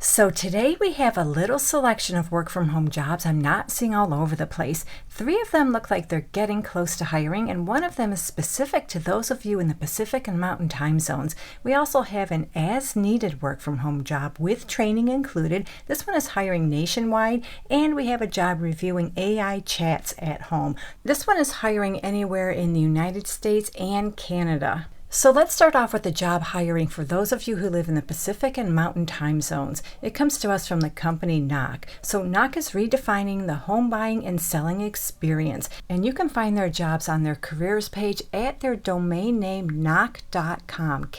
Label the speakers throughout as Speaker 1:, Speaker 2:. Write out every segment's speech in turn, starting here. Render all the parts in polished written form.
Speaker 1: So today we have a little selection of work from home jobs I'm not seeing all over the place. 3 of them look like they're getting close to hiring, and 1 of them is specific to those of you in the Pacific and Mountain time zones. We also have an as-needed work from home job with training included. This one is hiring nationwide, and we have a job reviewing AI chats at home. This one is hiring anywhere in the United States and Canada. So let's start off with the job hiring for those of you who live in the Pacific and Mountain time zones. It comes to us from the company Knock. So Knock is redefining the home buying and selling experience, and you can find their jobs on their careers page at their domain name knock.com,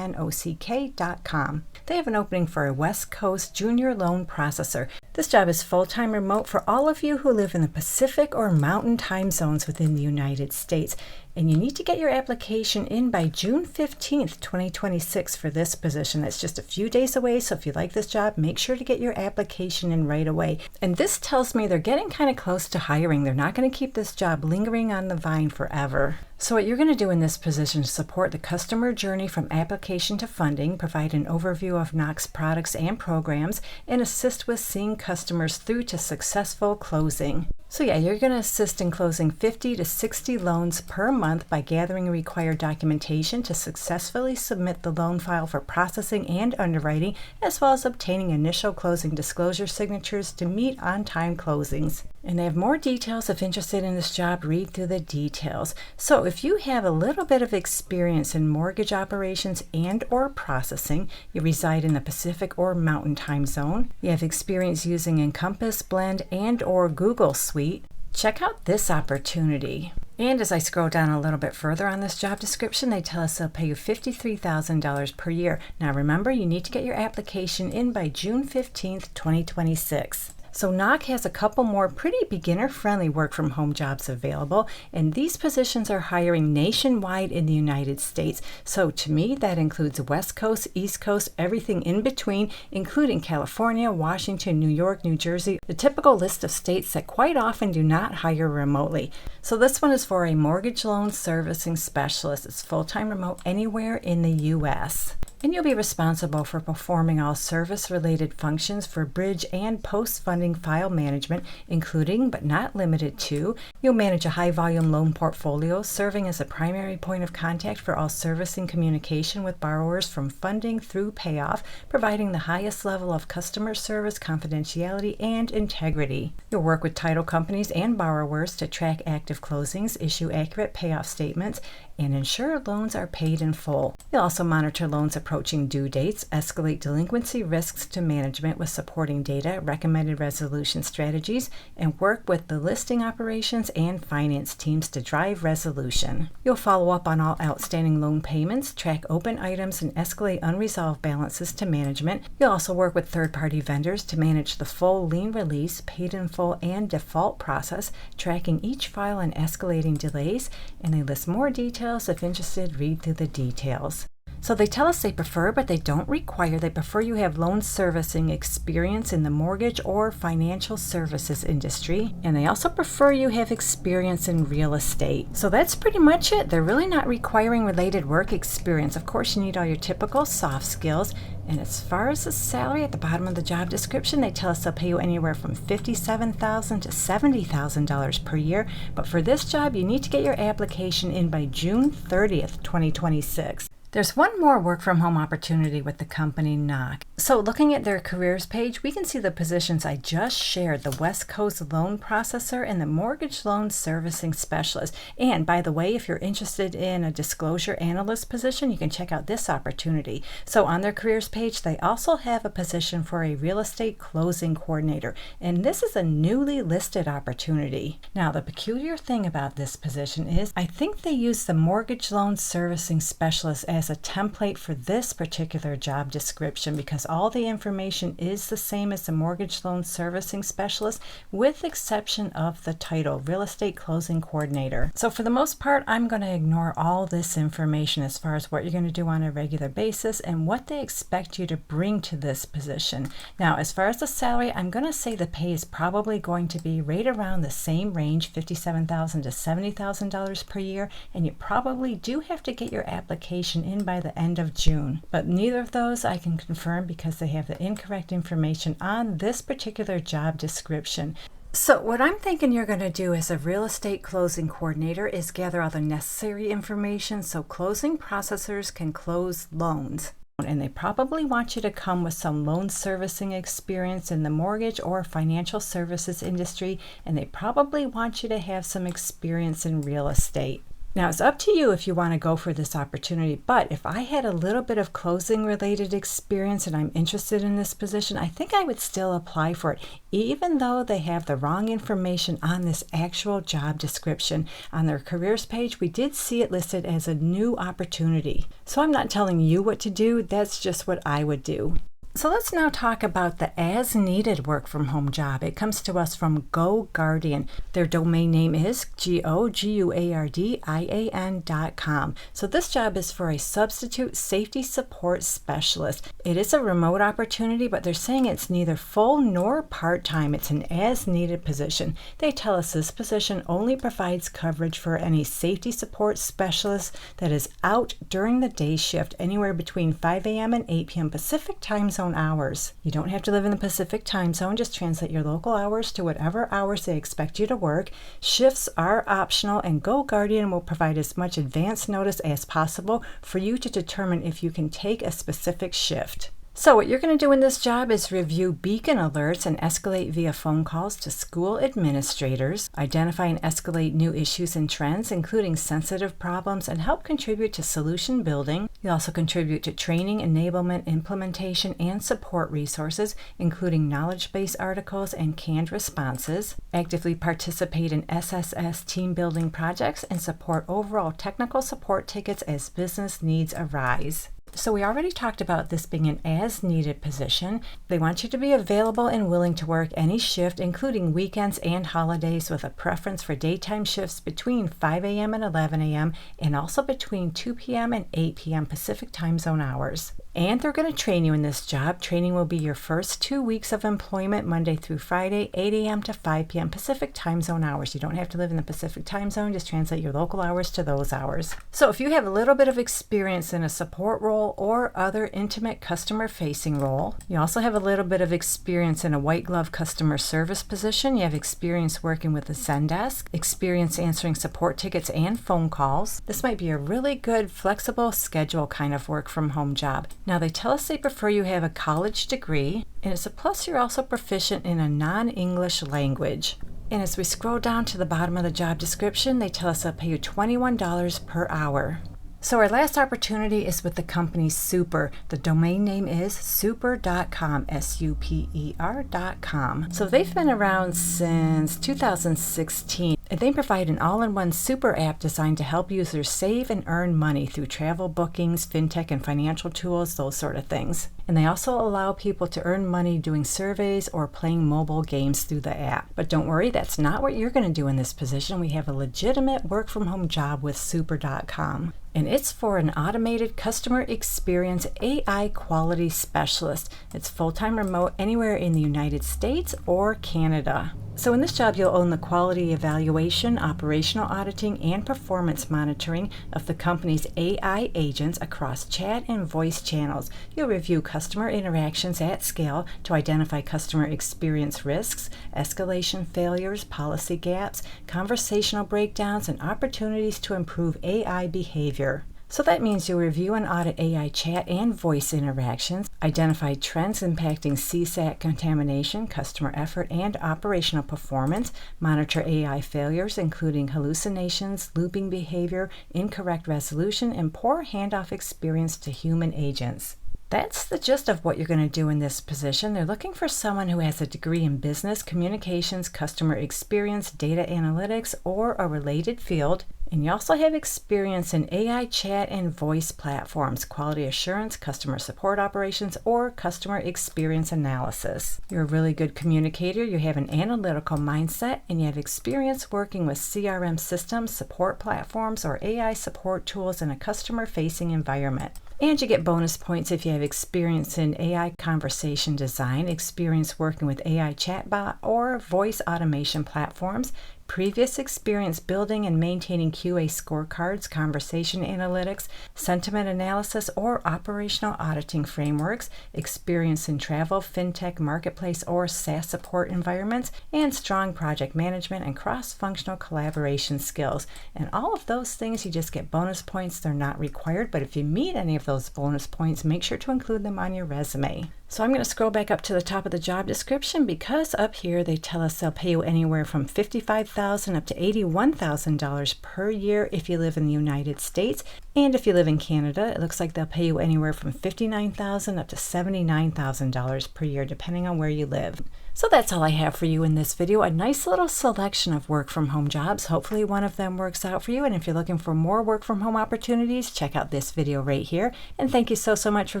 Speaker 1: knock.com. They have an opening for a West Coast junior loan processor. This job is full-time remote for all of you who live in the Pacific or Mountain time zones within the United States. And you need to get your application in by June 15th, 2026 for this position. That's just a few days away, so if you like this job, make sure to get your application in right away. And this tells me they're getting kind of close to hiring. They're not going to keep this job lingering on the vine forever. So what you're going to do in this position is support the customer journey from application to funding, provide an overview of Knock's products and programs, and assist with seeing customers through to successful closing. So yeah, you're going to assist in closing 50 to 60 loans per month by gathering required documentation to successfully submit the loan file for processing and underwriting, as well as obtaining initial closing disclosure signatures to meet on-time closings. And they have more details. If interested in this job, read through the details. So if you have a little bit of experience in mortgage operations and or processing, you reside in the Pacific or Mountain time zone, you have experience using Encompass, Blend, and or Google Suite, check out this opportunity. And as I scroll down a little bit further on this job description, they tell us they'll pay you $53,000 per year. Now remember, you need to get your application in by June 15th, 2026. So Knock has a couple more pretty beginner-friendly work-from-home jobs available, and these positions are hiring nationwide in the United States. So to me, that includes West Coast, East Coast, everything in between, including California, Washington, New York, New Jersey, the typical list of states that quite often do not hire remotely. So this one is for a mortgage loan servicing specialist. It's full-time remote anywhere in the U.S. And you'll be responsible for performing all service-related functions for bridge and post-funding file management, including but not limited to, you'll manage a high-volume loan portfolio, serving as a primary point of contact for all servicing communication with borrowers from funding through payoff, providing the highest level of customer service, confidentiality, and integrity. You'll work with title companies and borrowers to track active closings, issue accurate payoff statements, and ensure loans are paid in full. You'll also monitor loans approaching due dates, escalate delinquency risks to management with supporting data, recommended resolution strategies, and work with the listing operations and finance teams to drive resolution. You'll follow up on all outstanding loan payments, track open items, and escalate unresolved balances to management. You'll also work with third-party vendors to manage the full lien release, paid in full, and default process, tracking each file and escalating delays, and they list more details. If interested, read through the details. So they tell us they prefer, but they don't require. They prefer you have loan servicing experience in the mortgage or financial services industry. And they also prefer you have experience in real estate. So that's pretty much it. They're really not requiring related work experience. Of course, you need all your typical soft skills. And as far as the salary, at the bottom of the job description, they tell us they'll pay you anywhere from $57,000 to $70,000 per year. But for this job, you need to get your application in by June 30th, 2026. There's one more work-from-home opportunity with the company Knock. So looking at their careers page, we can see the positions I just shared, the West Coast loan processor and the mortgage loan servicing specialist. And by the way, if you're interested in a disclosure analyst position, you can check out this opportunity. So on their careers page, they also have a position for a real estate closing coordinator. And this is a newly listed opportunity. Now, the peculiar thing about this position is I think they use the mortgage loan servicing specialist as a template for this particular job description, because all the information is the same as the mortgage loan servicing specialist, with exception of the title, real estate closing coordinator. So for the most part, I'm going to ignore all this information as far as what you're going to do on a regular basis and what they expect you to bring to this position. Now, as far as the salary, I'm going to say the pay is probably going to be right around the same range, $57,000 to $70,000 per year, and you probably do have to get your application in by the end of June. But neither of those I can confirm because they have the incorrect information on this particular job description. So what I'm thinking you're going to do as a real estate closing coordinator is gather all the necessary information so closing processors can close loans. And they probably want you to come with some loan servicing experience in the mortgage or financial services industry, and they probably want you to have some experience in real estate. Now, it's up to you if you want to go for this opportunity, but if I had a little bit of closing related experience and I'm interested in this position, I think I would still apply for it, even though they have the wrong information on this actual job description. On their careers page, we did see it listed as a new opportunity. So I'm not telling you what to do, that's just what I would do. So let's now talk about the as-needed work-from-home job. It comes to us from GoGuardian. Their domain name is GoGuardian.com. So this job is for a substitute safety support specialist. It is a remote opportunity, but they're saying it's neither full nor part-time. It's an as-needed position. They tell us this position only provides coverage for any safety support specialist that is out during the day shift, anywhere between 5 a.m. and 8 p.m. Pacific time zone hours. You don't have to live in the Pacific time zone. Just translate your local hours to whatever hours they expect you to work. Shifts are optional, and GoGuardian will provide as much advance notice as possible for you to determine if you can take a specific shift. So what you're going to do in this job is review beacon alerts and escalate via phone calls to school administrators, identify and escalate new issues and trends, including sensitive problems, and help contribute to solution building. You'll also contribute to training, enablement, implementation, and support resources, including knowledge base articles and canned responses, actively participate in SSS team building projects, and support overall technical support tickets as business needs arise. So we already talked about this being an as-needed position. They want you to be available and willing to work any shift, including weekends and holidays, with a preference for daytime shifts between 5 a.m. and 11 a.m. and also between 2 p.m. and 8 p.m. Pacific time zone hours. And they're going to train you in this job. Training will be your first 2 weeks of employment, Monday through Friday, 8 a.m. to 5 p.m. Pacific time zone hours. You don't have to live in the Pacific time zone. Just translate your local hours to those hours. So if you have a little bit of experience in a support role or other intimate customer-facing role, you also have a little bit of experience in a white glove customer service position, you have experience working with the Zendesk, experience answering support tickets and phone calls, this might be a really good flexible schedule kind of work from home job. Now they tell us they prefer you have a college degree, and it's a plus you're also proficient in a non-English language. And as we scroll down to the bottom of the job description, they tell us they'll pay you $21 per hour. So our last opportunity is with the company Super. The domain name is super.com, super.com. So they've been around since 2016. And they provide an all-in-one super app designed to help users save and earn money through travel bookings, fintech and financial tools, those sort of things. And they also allow people to earn money doing surveys or playing mobile games through the app. But don't worry, that's not what you're going to do in this position. We have a legitimate work-from-home job with super.com. And it's for an automated customer experience AI quality specialist. It's full-time remote anywhere in the United States or Canada. So in this job, you'll own the quality evaluation, operational auditing, and performance monitoring of the company's AI agents across chat and voice channels. You'll review customer interactions at scale to identify customer experience risks, escalation failures, policy gaps, conversational breakdowns, and opportunities to improve AI behavior. So that means you'll review and audit AI chat and voice interactions, identify trends impacting CSAT contamination, customer effort, and operational performance, monitor AI failures, including hallucinations, looping behavior, incorrect resolution, and poor handoff experience to human agents. That's the gist of what you're going to do in this position. They're looking for someone who has a degree in business, communications, customer experience, data analytics, or a related field. And you also have experience in AI chat and voice platforms, quality assurance, customer support operations, or customer experience analysis. You're a really good communicator, you have an analytical mindset, and you have experience working with CRM systems, support platforms, or AI support tools in a customer-facing environment. And you get bonus points if you have experience in AI conversation design, experience working with AI chatbot or voice automation platforms, previous experience building and maintaining QA scorecards, conversation analytics, sentiment analysis, or operational auditing frameworks, experience in travel, fintech, marketplace, or SaaS support environments, and strong project management and cross-functional collaboration skills. And all of those things, you just get bonus points. They're not required, but if you meet any of those bonus points, make sure to include them on your resume. So I'm going to scroll back up to the top of the job description, because up here they tell us they'll pay you anywhere from $55,000 up to $81,000 per year if you live in the United States. And if you live in Canada, it looks like they'll pay you anywhere from $59,000 up to $79,000 per year, depending on where you live. So that's all I have for you in this video. A nice little selection of work from home jobs. Hopefully one of them works out for you. And if you're looking for more work from home opportunities, check out this video right here. And thank you so much for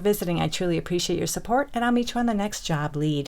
Speaker 1: visiting. I truly appreciate your support, and I'll meet you on the next job lead.